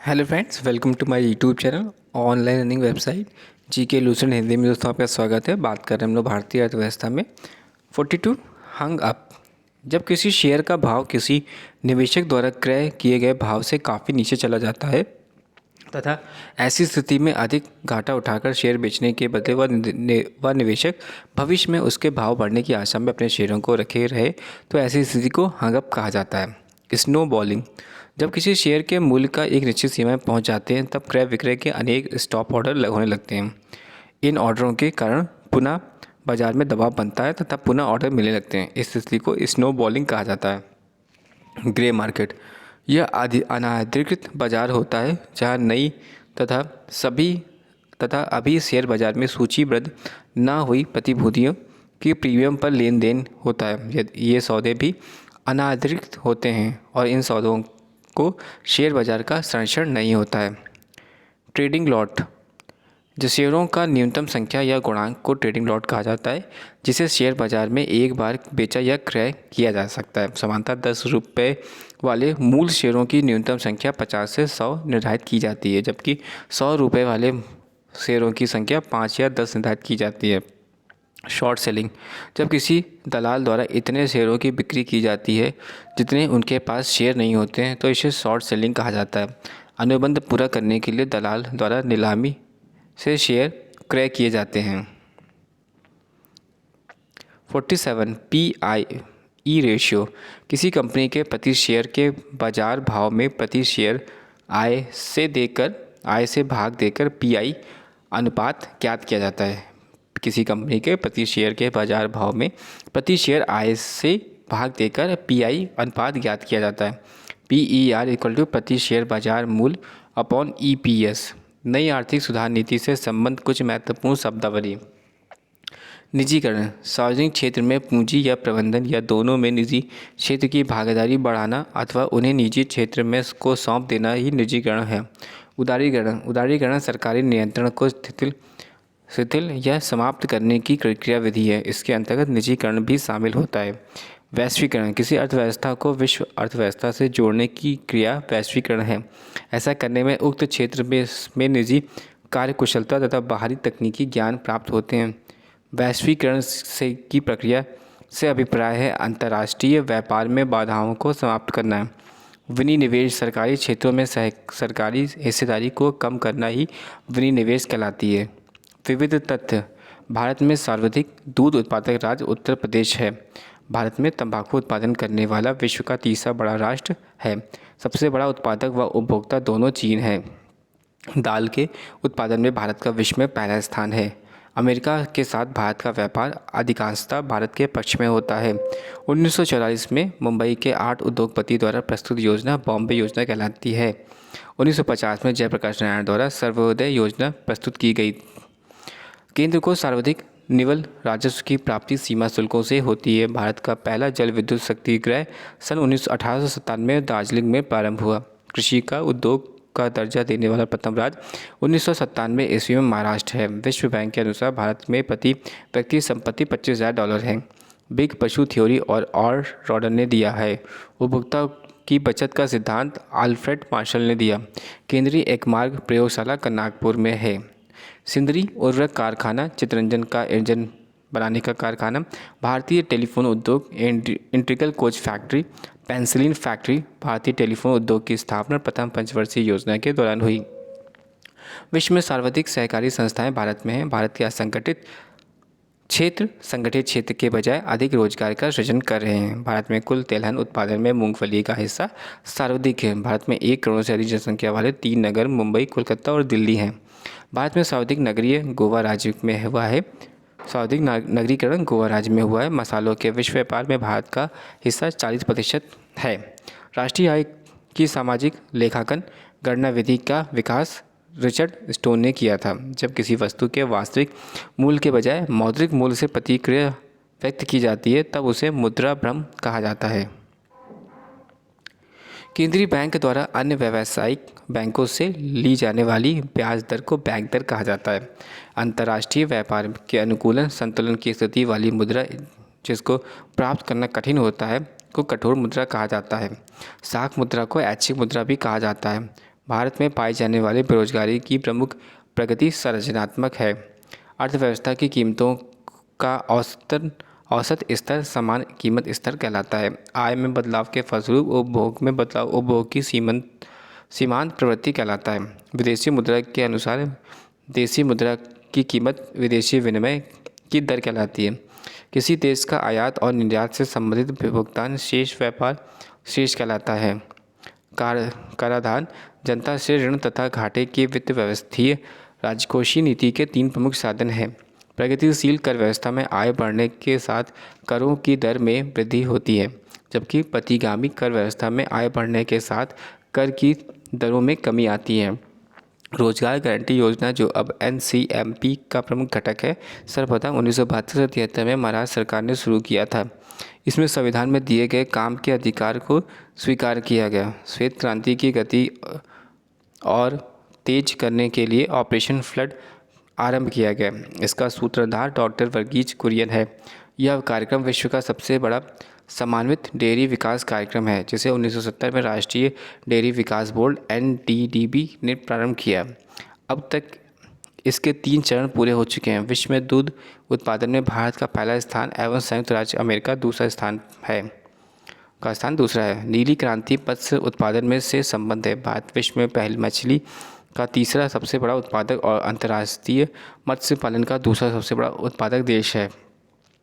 Hello friends, welcome to my YouTube channel online learning website GK Lucent Hindi में। दोस्तों आपका स्वागत है। बात कर रहे हैं हम लोग भारतीय अर्थव्यवस्था में 42 हंग अप। जब किसी शेयर का भाव किसी निवेशक द्वारा क्रय किए गए भाव से काफ़ी नीचे चला जाता है तथा ऐसी स्थिति में अधिक घाटा उठाकर शेयर बेचने के बदले वह निवेशक भविष्य में उसके भाव बढ़ने की आशा में अपने शेयरों को रखे रहे, तो ऐसी स्थिति को हंग अप कहा जाता है। Snow bowling. जब किसी शेयर के मूल्य का एक निश्चित सीमा में पहुंच जाते हैं तब क्रय विक्रय के अनेक स्टॉप ऑर्डर होने लगते हैं। इन ऑर्डरों के कारण पुनः बाजार में दबाव बनता है तथा पुनः ऑर्डर मिलने लगते हैं। इस स्थिति को स्नो बॉलिंग कहा जाता है। Grey market. यह अनाधिकृत बाजार होता है जहां नई तथा सभी तथा अभी शेयर बाजार में सूचीबद्ध ना हुई प्रतिभूतियों की प्रीमियम पर लेन देन होता है। ये सौदे भी अनाधिकृत होते हैं और इन सौदों को शेयर बाजार का संरक्षण नहीं होता है। Trading lot. शेयरों का न्यूनतम संख्या या गुणांक को ट्रेडिंग लॉट कहा जाता है, जिसे शेयर बाजार में एक बार बेचा या क्रय किया जा सकता है। सामान्यतः 10 रुपये वाले मूल शेयरों की न्यूनतम संख्या 50 से 100 निर्धारित की जाती है, जबकि 100 रुपये वाले शेयरों की संख्या 5 या 10 निर्धारित की जाती है। Short selling. जब किसी दलाल द्वारा इतने शेयरों की बिक्री की जाती है जितने उनके पास शेयर नहीं होते हैं, तो इसे शॉर्ट सेलिंग कहा जाता है। अनुबंध पूरा करने के लिए दलाल द्वारा नीलामी से शेयर क्रय किए जाते हैं। 47 PI रेशियो। किसी कंपनी के प्रति शेयर के बाजार भाव में प्रति शेयर आय से भाग देकर PI अनुपात ज्ञात किया जाता है। किसी कंपनी के प्रति शेयर के बाजार भाव में प्रति शेयर आय से भाग देकर PI अनुपात ज्ञात किया जाता है। PER इक्वल टू प्रति शेयर बाजार मूल्य अपॉन EPS। नई आर्थिक सुधार नीति से संबंध कुछ महत्वपूर्ण शब्दावली। निजीकरण। सार्वजनिक क्षेत्र में पूंजी या प्रबंधन या दोनों में निजी क्षेत्र की भागीदारी बढ़ाना अथवा उन्हें निजी क्षेत्र में को सौंप देना ही निजीकरण है। उदारीकरण सरकारी नियंत्रण को शिथिल या समाप्त करने की क्रिया विधि है। इसके अंतर्गत निजीकरण भी शामिल होता है। वैश्वीकरण। किसी अर्थव्यवस्था को विश्व अर्थव्यवस्था से जोड़ने की क्रिया वैश्वीकरण है। ऐसा करने में उक्त क्षेत्र में निजी कार्यकुशलता तथा बाहरी तकनीकी ज्ञान प्राप्त होते हैं। वैश्वीकरण से की प्रक्रिया से अभिप्राय है अंतर्राष्ट्रीय व्यापार में बाधाओं को समाप्त करना है। विनिवेश। सरकारी क्षेत्रों में सरकारी हिस्सेदारी को कम करना ही विनिवेश कहलाती है। विविध तथ्य। भारत में सर्वाधिक दूध उत्पादक राज्य उत्तर प्रदेश है। भारत में तंबाकू उत्पादन करने वाला विश्व का तीसरा बड़ा राष्ट्र है। सबसे बड़ा उत्पादक व उपभोक्ता दोनों चीन है। दाल के उत्पादन में भारत का विश्व में पहला स्थान है। अमेरिका के साथ भारत का व्यापार अधिकांशतः भारत के पक्ष में होता है। 1944 में मुंबई के 8 उद्योगपति द्वारा प्रस्तुत योजना बॉम्बे योजना कहलाती है। 1950 में जयप्रकाश नारायण द्वारा सर्वोदय योजना प्रस्तुत की गई। केंद्र को सर्वाधिक निवल राजस्व की प्राप्ति सीमा शुल्कों से होती है। भारत का पहला जल विद्युत शक्तिगृह सन 1897 में दार्जिलिंग में प्रारंभ हुआ। कृषि का उद्योग का दर्जा देने वाला प्रथम राज्य 1997 ईस्वी में महाराष्ट्र है। विश्व बैंक के अनुसार भारत में प्रति व्यक्ति संपत्ति $25,000 है। बिग पशु थ्योरी और रॉडन ने दिया है। उपभोक्ता की बचत का सिद्धांत आल्फ्रेड मार्शल ने दिया। केंद्रीय एकमार्ग प्रयोगशाला नागपुर में है। सिंदरी उर्वरक कारखाना, चितरंजन का इंजन बनाने का कारखाना, भारतीय टेलीफोन उद्योग, इंट्रिकल कोच फैक्ट्री, पेंसिलिन फैक्ट्री। भारतीय टेलीफोन उद्योग की स्थापना प्रथम पंचवर्षीय योजना के दौरान हुई। विश्व में सर्वाधिक सहकारी संस्थाएं भारत में हैं। भारत के असंगठित क्षेत्र संगठित क्षेत्र के बजाय अधिक रोजगार का सृजन कर रहे हैं। भारत में कुल तिलहन उत्पादन में मूंगफली का हिस्सा सर्वाधिक है। भारत में 1 करोड़ से अधिक जनसंख्या वाले 3 नगर मुंबई, कोलकाता और दिल्ली हैं। भारत में सर्वाधिक नगरीय गोवा राज्य में हुआ है। सर्वाधिक नगरीकरण गोवा राज्य में हुआ है। मसालों के विश्व व्यापार में भारत का हिस्सा 40% है। राष्ट्रीय आय की सामाजिक लेखांकन गणना विधि का विकास रिचर्ड स्टोन ने किया था। जब किसी वस्तु के वास्तविक मूल्य के बजाय मौद्रिक मूल्य से प्रतिक्रिया व्यक्त की जाती है तब उसे मुद्रा भ्रम कहा जाता है। केंद्रीय बैंक द्वारा अन्य व्यावसायिक बैंकों से ली जाने वाली ब्याज दर को बैंक दर कहा जाता है। अंतर्राष्ट्रीय व्यापार के अनुकूलन संतुलन की स्थिति वाली मुद्रा जिसको प्राप्त करना कठिन होता है को कठोर मुद्रा कहा जाता है। साख मुद्रा को ऐच्छिक मुद्रा भी कहा जाता है। भारत में पाई जाने वाली बेरोजगारी की प्रमुख प्रगति संरचनात्मक है। अर्थव्यवस्था की कीमतों का औसत स्तर समान कीमत स्तर कहलाता है। आय में बदलाव के फलस्वरूप उपभोग में बदलाव उपभोग की सीमांत प्रवृत्ति कहलाता है। विदेशी मुद्रा के अनुसार देशी मुद्रा की कीमत विदेशी विनिमय की दर कहलाती है। किसी देश का आयात और निर्यात से संबंधित भुगतान शेष व्यापार शेष कहलाता है। कराधान जनता से ऋण तथा घाटे की वित्त व्यवस्थीय राजकोषीय नीति के 3 प्रमुख साधन हैं। प्रगतिशील कर व्यवस्था में आय बढ़ने के साथ करों की दर में वृद्धि होती है, जबकि प्रतिगामी कर व्यवस्था में आय बढ़ने के साथ कर की दरों में कमी आती है। रोजगार गारंटी योजना, जो अब NCMP का प्रमुख घटक है, सर्वप्रथम 1972 से 73 में महाराष्ट्र सरकार ने शुरू किया था। इसमें संविधान में दिए गए काम के अधिकार को स्वीकार किया गया। श्वेत क्रांति की गति और तेज करने के लिए ऑपरेशन फ्लड आरंभ किया गया। इसका सूत्रधार डॉक्टर वर्गीज कुरियन है। यह कार्यक्रम विश्व का सबसे बड़ा समन्वित डेयरी विकास कार्यक्रम है, जिसे 1970 में राष्ट्रीय डेयरी विकास बोर्ड NDDB ने प्रारंभ किया। अब तक इसके 3 चरण पूरे हो चुके हैं। विश्व में दूध उत्पादन में भारत का पहला स्थान एवं संयुक्त राज्य अमेरिका दूसरा स्थान है। नीली क्रांति मत्स्य उत्पादन में से संबंध है। भारत विश्व में पहली मछली का तीसरा सबसे बड़ा उत्पादक और अंतर्राष्ट्रीय मत्स्य पालन का दूसरा सबसे बड़ा उत्पादक देश है।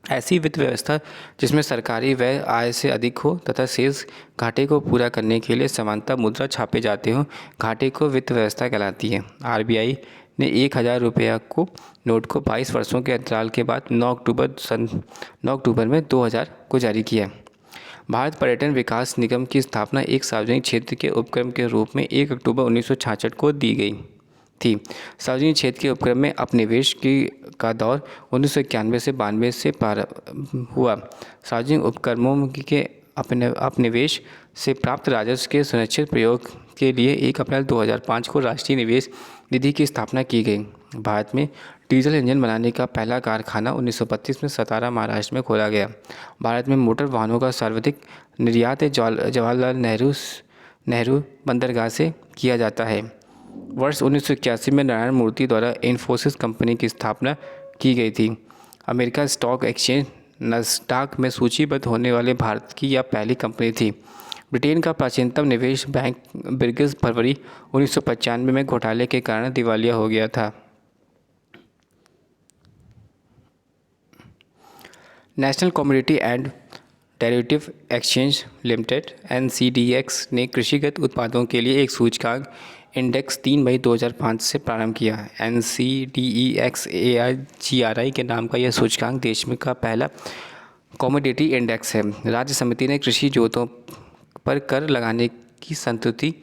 ऐसी वित्त व्यवस्था जिसमें सरकारी व्यय आय से अधिक हो तथा शेष घाटे को पूरा करने के लिए समानता मुद्रा छापे जाते हों, घाटे को वित्त व्यवस्था कहलाती है। RBI ने 1000 रुपया को नोट को 22 वर्षों के अंतराल के बाद 9 अक्टूबर में 2000 को जारी किया। भारत पर्यटन विकास निगम की स्थापना एक सार्वजनिक क्षेत्र के उपक्रम के रूप में 1 अक्टूबर 1966 को की गई थी। सार्वजनिक क्षेत्र के उपक्रम में अपनिवेश का दौर 1991 से 92 से हुआ। सार्वजनिक उपक्रमों के अपनिवेश से प्राप्त राजस्व के सुनिश्चित प्रयोग के लिए 1 अप्रैल 2005 को राष्ट्रीय निवेश निधि की स्थापना की गई। भारत में डीजल इंजन बनाने का पहला कारखाना 1932 में सतारा, महाराष्ट्र में खोला गया। भारत में मोटर वाहनों का सर्वाधिक निर्यात जवाहरलाल नेहरू बंदरगाह से किया जाता है। वर्ष 1981 में नारायण मूर्ति द्वारा इन्फोसिस कंपनी की स्थापना की गई थी। अमेरिका स्टॉक एक्सचेंज नस्डाक में सूचीबद्ध होने वाले भारत की यह पहली कंपनी थी। ब्रिटेन का प्राचीनतम निवेश बैंक ब्रिग्स फरवरी 1995 में घोटाले के कारण दिवालिया हो गया था। National commodity and derivative exchange limited NCDEX ने कृषिगत उत्पादों के लिए एक सूचकांक इंडेक्स 3 मई 2005 से प्रारंभ किया। NCDEX AIGRI के नाम का यह सूचकांक देश में का पहला कमोडिटी इंडेक्स है। राज्य समिति ने कृषि जोतों पर कर लगाने की संस्तुति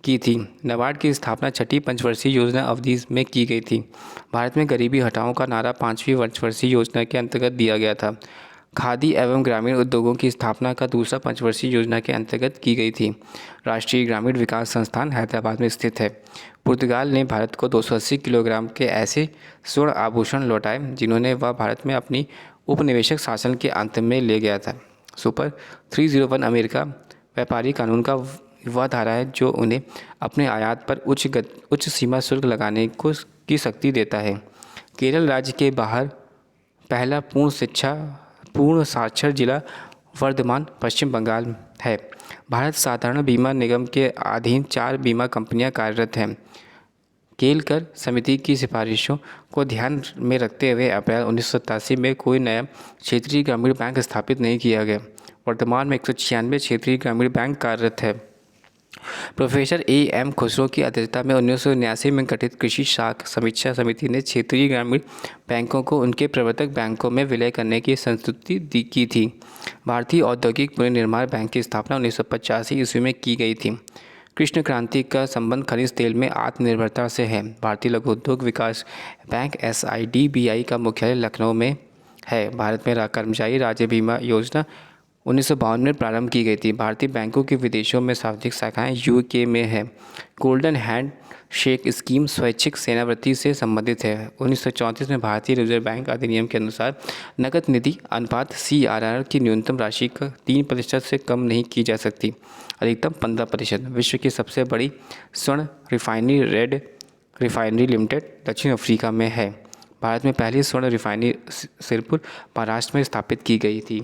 की थी। नाबार्ड की स्थापना 6ठी पंचवर्षीय योजना अवधि में की गई थी। भारत में गरीबी हटाओ का नारा 5वीं पंचवर्षीय योजना के अंतर्गत दिया गया था। खादी एवं ग्रामीण उद्योगों की स्थापना का दूसरा पंचवर्षीय योजना के अंतर्गत की गई थी। राष्ट्रीय ग्रामीण विकास संस्थान हैदराबाद में स्थित है। पुर्तगाल ने भारत को 280 किलोग्राम के ऐसे स्वर्ण आभूषण लौटाए जिन्होंने वह भारत में अपनी उपनिवेशक शासन के अंत में ले गया था। सुपर 301 अमेरिका व्यापारी कानून का वह धारा है जो उन्हें अपने आयात पर उच्च सीमा शुल्क लगाने की शक्ति देता है। केरल राज्य के बाहर पहला पूर्ण साक्षर जिला वर्धमान, पश्चिम बंगाल है। भारत साधारण बीमा निगम के अधीन 4 बीमा कंपनियां कार्यरत हैं। केलकर समिति की सिफारिशों को ध्यान में रखते हुए अप्रैल 1987 में कोई नया क्षेत्रीय ग्रामीण बैंक स्थापित नहीं किया गया। वर्तमान में 196 क्षेत्रीय ग्रामीण बैंक कार्यरत है। प्रोफेसर AM खुसरो की अध्यक्षता में 1979 में गठित कृषि शाख समीक्षा समिति ने क्षेत्रीय ग्रामीण बैंकों को उनके प्रवर्तक बैंकों में विलय करने की संस्तुति की थी। भारतीय औद्योगिक पुनर्निर्माण बैंक की स्थापना 1985 ईस्वी में की गई थी। कृष्ण क्रांति का संबंध खनिज तेल में आत्मनिर्भरता से है। भारतीय लघु उद्योग विकास बैंक SIDBI का मुख्यालय लखनऊ में है। भारत में कर्मचारी राज्य बीमा योजना 1952 में प्रारंभ की गई थी। भारतीय बैंकों की विदेशों में सार्वजनिक शाखाएं यूके में है। गोल्डन हैंड शेक स्कीम स्वैच्छिक सेवानिवृत्ति से संबंधित है। 1934 में भारतीय रिजर्व बैंक अधिनियम के अनुसार नकद निधि अनुपात CRR की न्यूनतम राशि का 3% से कम नहीं की जा सकती, अधिकतम 15%। विश्व की सबसे बड़ी स्वर्ण रिफाइनरी रेड रिफाइनरी लिमिटेड दक्षिण अफ्रीका में है। भारत में पहली स्वर्ण रिफाइनरी सिरपुर महाराष्ट्र में स्थापित की गई थी।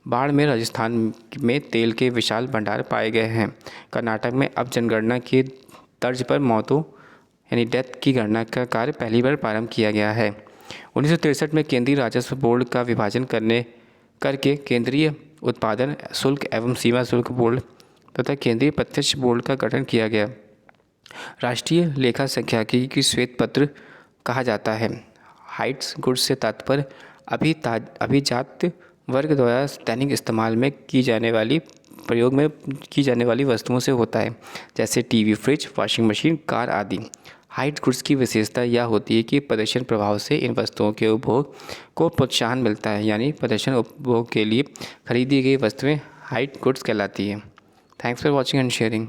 बाड़मेर राजस्थान में तेल के विशाल भंडार पाए गए हैं। कर्नाटक में अब जनगणना की तर्ज पर मौतों यानी डेथ की गणना का कार्य पहली बार प्रारंभ किया गया है। 1963 में केंद्रीय राजस्व बोर्ड का विभाजन करके केंद्रीय उत्पादन शुल्क एवं सीमा शुल्क बोर्ड तथा केंद्रीय प्रत्यक्ष बोर्ड का गठन किया गया। राष्ट्रीय लेखा सांख्यिकी की श्वेत पत्र कहा जाता है। हाइट्स गुड्स से तात्पर्य अभिजात वर्ग द्वारा दैनिक इस्तेमाल में प्रयोग में की जाने वाली वस्तुओं से होता है, जैसे TV, fridge, washing machine, car आदि। हाइट गुड्स की विशेषता यह होती है कि प्रदर्शन प्रभाव से इन वस्तुओं के उपभोग को प्रोत्साहन मिलता है, यानी प्रदर्शन उपभोग के लिए खरीदी गई वस्तुएं हाइट गुड्स कहलाती हैं। Thanks for watching and sharing.